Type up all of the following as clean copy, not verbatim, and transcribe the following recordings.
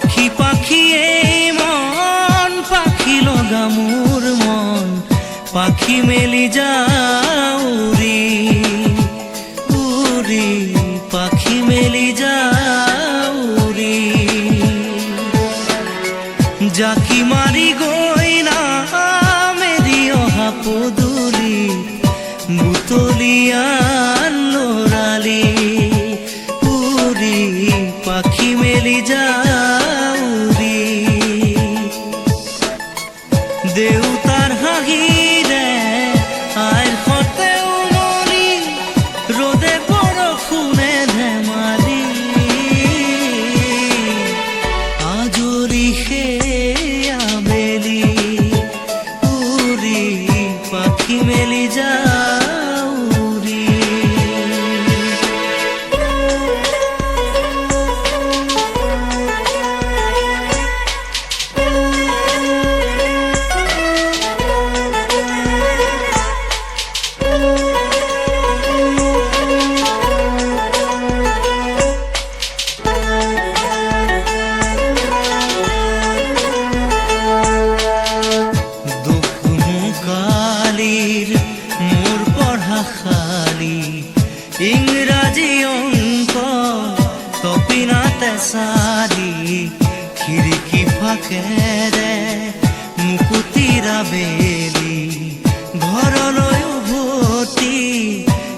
পাখি পাখি এই মন পাখি লগা মোর মন পাখি মেলি যাও উড়ি উড়ি পাখি মেলি যাও উড়ি জাকি মারি গৈ না মেরি অহা পদূলি বুতলিয়ান লৰালি উড়ি পাখি মেলি যাও উড়ি দেউতাৰ হাঁহিৰে আইৰ সতে উমলি ৰ'দে বৰষুণে ধেমালি আজৰি সেই আবেলি উড়ি পাখি মেলি যাও উড়ি মোৰ পঢ়া খালি ইংৰাজী অংক তপিনাতে চালি খিৰিকী ফাকেৰে মুকুতিৰা বেলি ঘৰলৈ উভতি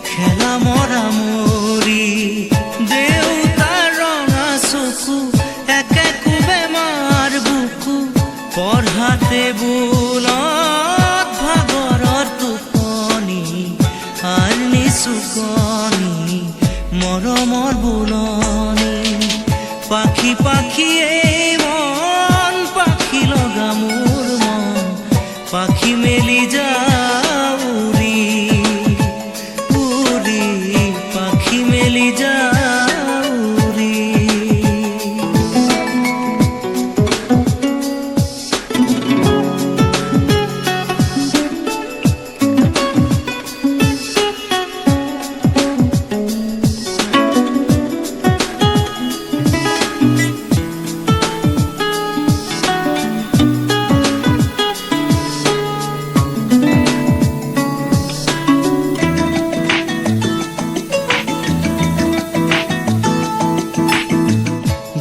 খেলা মৰা মৰি দেউতাৰ ৰঙা চকু একে কোবে মাৰ বুকু পঢ়াতে বোলত ভাগৰৰ টোপনি আৰ নিচুকনি মৰমৰ বুলনি পাখি পাখি এই মন পাখি লগা মোৰ মন পাখি মেলি যাও উড়ি উড়ি পাখি মেলি যাও উড়ি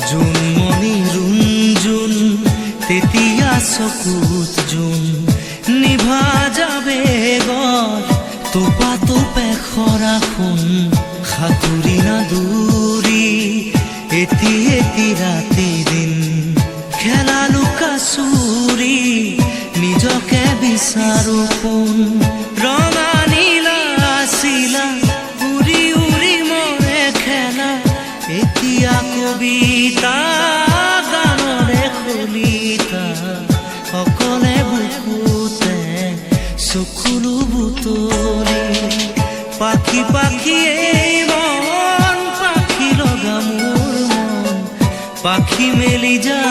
জোনমণি ৰুণজোন তেতিয়া চকুত জোন নিভা যাবে গৰ তোপা তোপে খৰা সোণ সাঁতুৰি না দূৰি এটি এটি ৰাতি দিন খেলা লুকা চুৰি নিজকে বিচাৰো পোন ৰঙা নীলা চিলা উৰি উৰি মৰে খেলা এতিয়া কবিতা গানৰে খলিতা অকলে বুকুতে চকুলো বুটলি পাখি পাখি এই মন পাখি লগা মোৰ মন পাখি মেলি যা